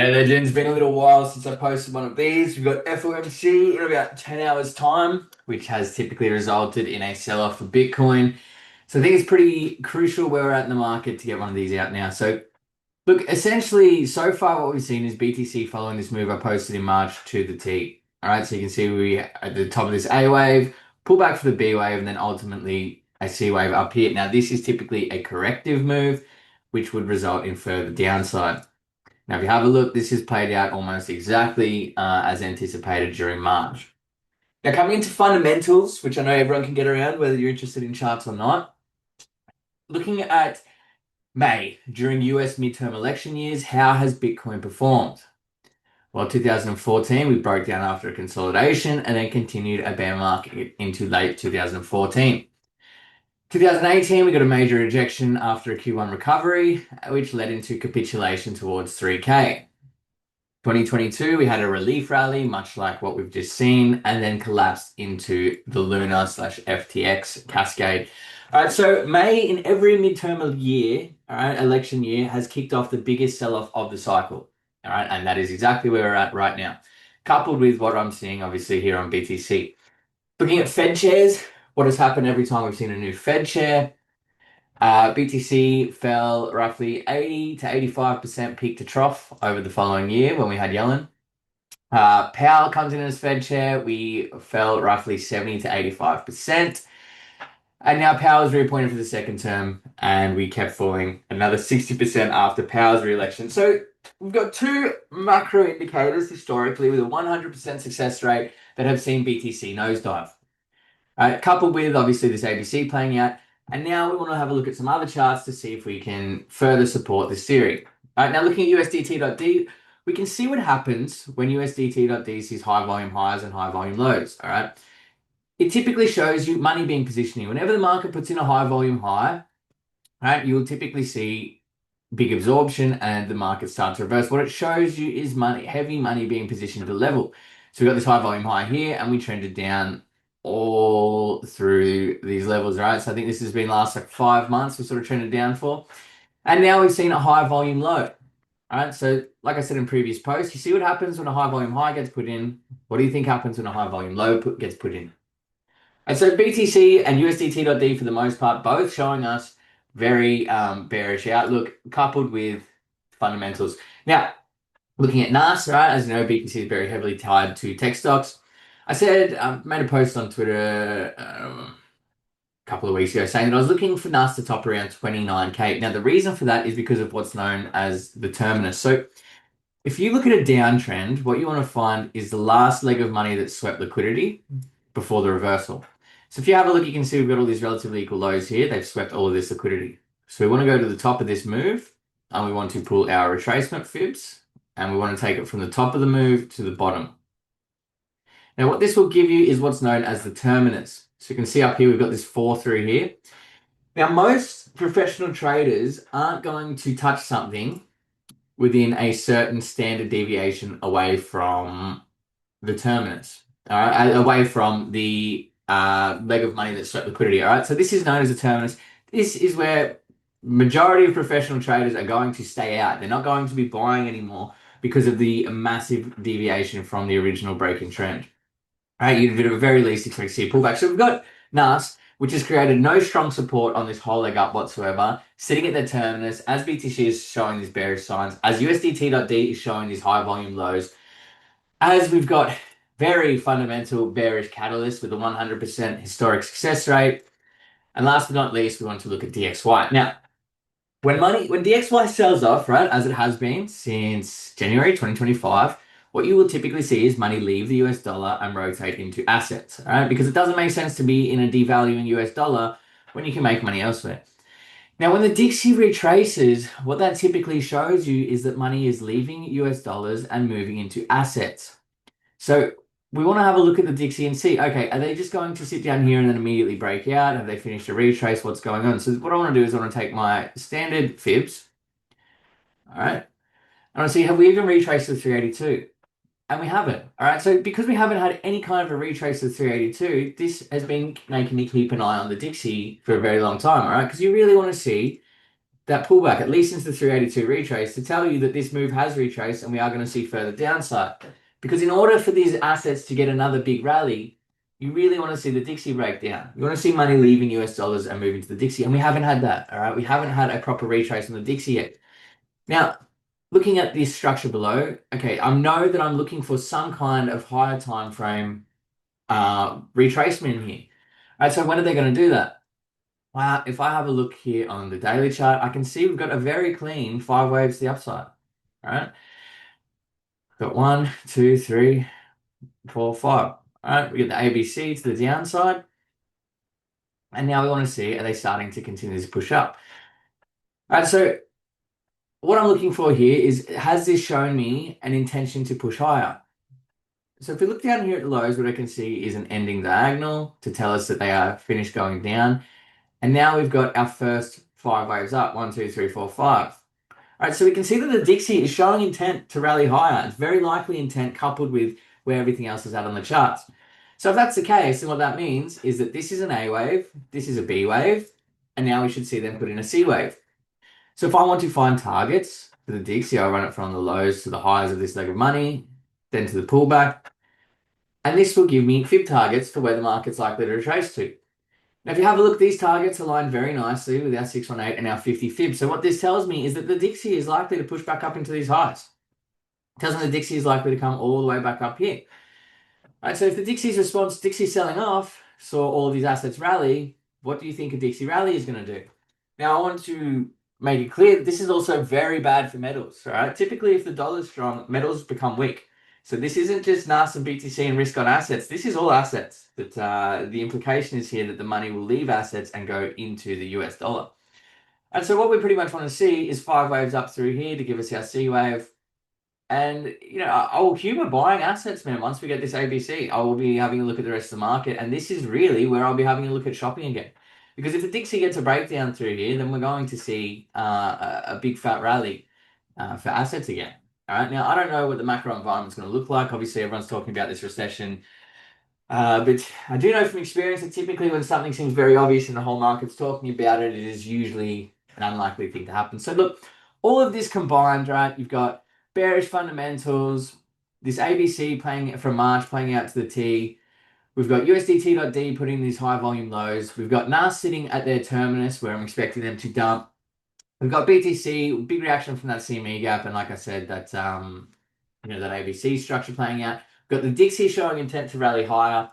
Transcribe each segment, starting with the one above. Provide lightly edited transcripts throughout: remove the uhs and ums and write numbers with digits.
Legends. Been a little while since I posted one of these. We've got FOMC in about 10 hours' time, which has typically resulted in a sell-off for Bitcoin. So I think it's pretty crucial where we're at in the market to get one of these out now. So look, essentially, so far what we've seen is BTC following this move I posted in March to the T. All right, so you can see we at the top of this A wave, pull back for the B wave, and then ultimately a C wave up here. Now, this is typically a corrective move, which would result in further downside. Now, if you have a look, this has played out almost exactly as anticipated during March. Now, coming into fundamentals, which I know everyone can get around, whether you're interested in charts or not, looking at May during US midterm election years, how has Bitcoin performed? Well, 2014, we broke down after a consolidation and then continued a bear market into late 2014. 2018, we got a major rejection after a Q1 recovery, which led into capitulation towards 3K. 2022, we had a relief rally, much like what we've just seen, and then collapsed into the Luna slash FTX cascade. All right, so May in every midterm year, all right, election year, has kicked off the biggest sell-off of the cycle. All right, and that is exactly where we're at right now, coupled with what I'm seeing obviously here on BTC. Looking at Fed shares, what has happened every time we've seen a new Fed share? BTC fell roughly 80 to 85% peak to trough over the following year when we had Yellen. Powell comes in as Fed chair. We fell roughly 70 to 85%. And now Powell's reappointed for the second term, and we kept falling another 60% after Powell's re-election. So we've got two macro indicators historically with a 100% success rate that have seen BTC nosedive. Coupled with obviously this ABC playing out. And now we want to have a look at some other charts to see if we can further support this theory. All right, now looking at USDT.D, we can see what happens when USDT.D sees high volume highs and high volume lows. All right, it typically shows you money being positioning. Whenever the market puts in a high volume high, right, you will typically see big absorption and the market starts to reverse. What it shows you is money, heavy money being positioned at the level. So we've got this high volume high here, and we trended down all through these levels, right? So I think this has been last like 5 months we sort of trended down for. And now we've seen a high volume low. All right. So like I said in previous posts, you see what happens when a high volume high gets put in. What do you think happens when a high volume low gets put in? And so BTC and USDT.D for the most part, both showing us very bearish outlook coupled with fundamentals. Now, looking at NAS, right? As you know, BTC is very heavily tied to tech stocks. I said, made a post on Twitter a couple of weeks ago saying that I was looking for NAS to top around 29K. Now, the reason for that is because of what's known as the terminus. So if you look at a downtrend, what you want to find is the last leg of money that swept liquidity before the reversal. So if you have a look, you can see we've got all these relatively equal lows here. They've swept all of this liquidity. So we want to go to the top of this move and we want to pull our retracement fibs and we want to take it from the top of the move to the bottom. Now, what this will give you is what's known as the terminus. So you can see up here, we've got this fall through here. Now, most professional traders aren't going to touch something within a certain standard deviation away from the terminus, all right, away from the leg of money that swept liquidity, all right? So this is known as a terminus. This is where majority of professional traders are going to stay out. They're not going to be buying anymore because of the massive deviation from the original breaking trend. All right, you'd at the very least expect to see a pullback. So we've got NAS, which has created no strong support on this whole leg up whatsoever, sitting at the terminus as BTC is showing these bearish signs, as USDT.D is showing these high volume lows, as we've got very fundamental bearish catalyst with a 100% historic success rate. And last but not least, we want to look at DXY. Now, when DXY sells off, right, as it has been since January 2025, what you will typically see is money leave the US dollar and rotate into assets, all right? Because it doesn't make sense to be in a devaluing US dollar when you can make money elsewhere. Now, when the Dixie retraces, what that typically shows you is that money is leaving US dollars and moving into assets. So we want to have a look at the Dixie and see, okay, are they just going to sit down here and then immediately break out? Have they finished a retrace? What's going on? So what I want to do is I want to take my standard fibs, all right? I want to see, have we even retraced to 382? And we haven't, all right? So because we haven't had any kind of a retrace of 382, this has been making me keep an eye on the Dixie for a very long time, all right? Because you really want to see that pullback, at least into the 382 retrace, to tell you that this move has retraced and we are going to see further downside. Because in order for these assets to get another big rally, you really want to see the Dixie break down. You want to see money leaving US dollars and moving to the Dixie. And we haven't had that, all right? We haven't had a proper retrace on the Dixie yet. Now, looking at this structure below, okay, I know that I'm looking for some kind of higher time frame retracement here. All right, so when are they going to do that? Well, if I have a look here on the daily chart, I can see we've got a very clean 5 waves to the upside. All right, got 1, 2, 3, 4, 5. All right, we get the ABC to the downside. And now we want to see, are they starting to continue this push up? All right, so what I'm looking for here is, has this shown me an intention to push higher? So if we look down here at the lows, what I can see is an ending diagonal to tell us that they are finished going down. And now we've got our first 5 waves up, 1, 2, 3, 4, 5. All right, so we can see that the Dixie is showing intent to rally higher. It's very likely intent coupled with where everything else is at on the charts. So if that's the case, then what that means is that this is an A wave, this is a B wave, and now we should see them put in a C wave. So if I want to find targets for the Dixie, I'll run it from the lows to the highs of this leg of money, then to the pullback, and this will give me fib targets for where the market's likely to retrace to. Now, if you have a look, these targets align very nicely with our 618 and our 50 fib. So what this tells me is that the Dixie is likely to push back up into these highs. It tells me the Dixie is likely to come all the way back up here. All right, so if the Dixie's response, Dixie selling off, saw all of these assets rally, what do you think a Dixie rally is going to do? Now, I want to make it clear that this is also very bad for metals. All right, typically if the dollar's strong, metals become weak. So this isn't just NAS and BTC and risk on assets. This is all assets. That the implication is here that the money will leave assets and go into the US dollar. And so what we pretty much want to see is 5 waves up through here to give us our C wave. And, I will humor buying assets, man. Once we get this ABC, I will be having a look at the rest of the market. And this is really where I'll be having a look at shopping again. Because if the Dixie gets a breakdown through here, then we're going to see a big fat rally for assets again. All right. Now, I don't know what the macro environment's going to look like. Obviously, everyone's talking about this recession. But I do know from experience that typically when something seems very obvious and the whole market's talking about it, it is usually an unlikely thing to happen. So look, all of this combined, right? You've got bearish fundamentals, this ABC playing from March playing out to the T. We've got USDT.D putting these high volume lows. We've got NAS sitting at their terminus where I'm expecting them to dump. We've got BTC, big reaction from that CME gap, and like I said, that that ABC structure playing out. We've got the Dixie showing intent to rally higher.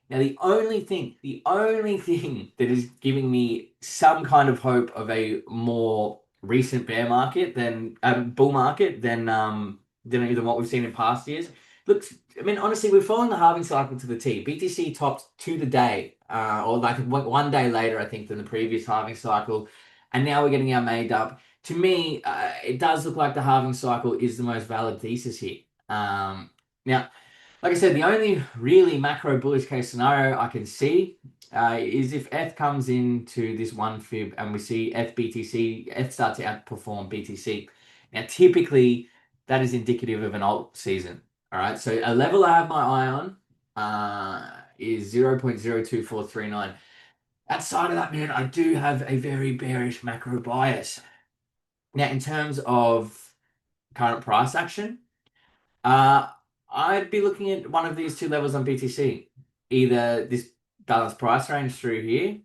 Now, the only thing that is giving me some kind of hope of a more recent bear market than a bull market than what we've seen in past years. Look, I mean, honestly, we're following the halving cycle to the T. BTC topped to the day, or like one day later, I think, than the previous halving cycle, and now we're getting our May dump. To me, it does look like the halving cycle is the most valid thesis here. Now, like I said, the only really macro bullish case scenario I can see is if ETH comes into this one fib and we see ETH start to outperform BTC. Now, typically, that is indicative of an alt season. All right, so a level I have my eye on is 0.02439. Outside of that, man, I do have a very bearish macro bias. Now, in terms of current price action, I'd be looking at one of these two levels on BTC. Either this balanced price range through here,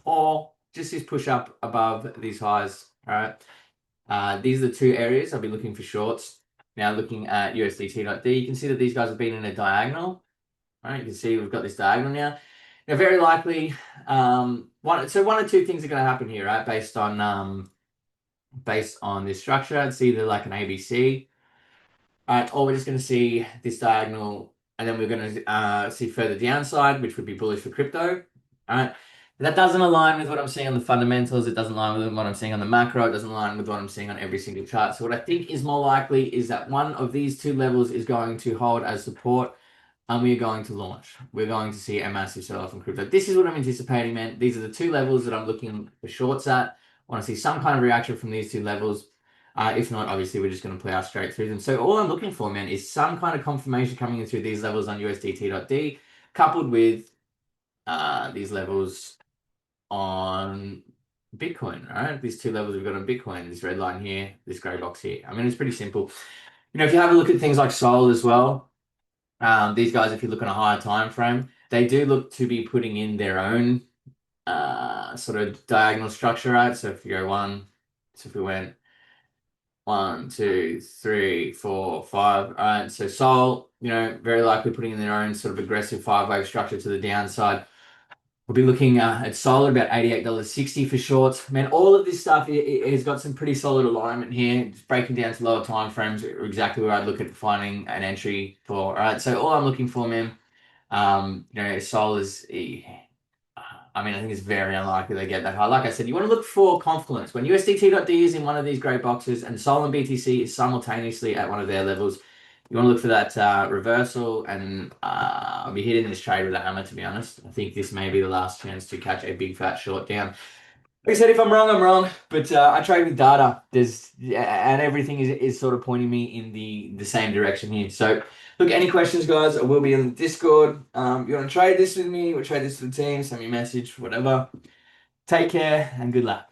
or just this push up above these highs. All right. These are the two areas I'll be looking for shorts. Now looking at USDT.D, you can see that these guys have been in a diagonal. All right, you can see we've got this diagonal now. Now, very likely, one or two things are going to happen here, right? Based on this structure, it's either like an ABC. All right, or we're just going to see this diagonal, and then we're going to see further downside, which would be bullish for crypto. All right, that doesn't align with what I'm seeing on the fundamentals. It doesn't align with what I'm seeing on the macro. It doesn't align with what I'm seeing on every single chart. So what I think is more likely is that one of these two levels is going to hold as support, and we are going to launch. We're going to see a massive sell-off in crypto. This is what I'm anticipating, man. These are the two levels that I'm looking for shorts at. I want to see some kind of reaction from these two levels. If not, obviously, we're just going to plow straight through them. So all I'm looking for, man, is some kind of confirmation coming in through these levels on USDT.D, coupled with these levels on Bitcoin, right? These two levels we've got on Bitcoin, this red line here, this gray box here. I mean, it's pretty simple. If you have a look at things like Sol as well, these guys, if you look on a higher time frame, they do look to be putting in their own sort of diagonal structure, right? So if you go one, so if we went one, two, three, four, five, all right. So Sol, very likely putting in their own sort of aggressive five-wave structure to the downside. We'll be looking at solar about $88.60 for shorts. Man, all of this stuff has got some pretty solid alignment here. Just breaking down to lower time frames are exactly where I'd look at finding an entry for. All right, so all I'm looking for, man, Sol is. I mean, I think it's very unlikely they get that high. Like I said, you want to look for confluence. When USDT.D is in one of these grey boxes and Sol and BTC is simultaneously at one of their levels, you want to look for that reversal, and I'll be hitting this trade with a hammer, to be honest. I think this may be the last chance to catch a big fat short down. Like I said, if I'm wrong, I'm wrong. But I trade with data. And everything is sort of pointing me in the same direction here. So, look, any questions, guys? I will be in the Discord. You want to trade this with me? We'll trade this with the team. Send me a message, whatever. Take care and good luck.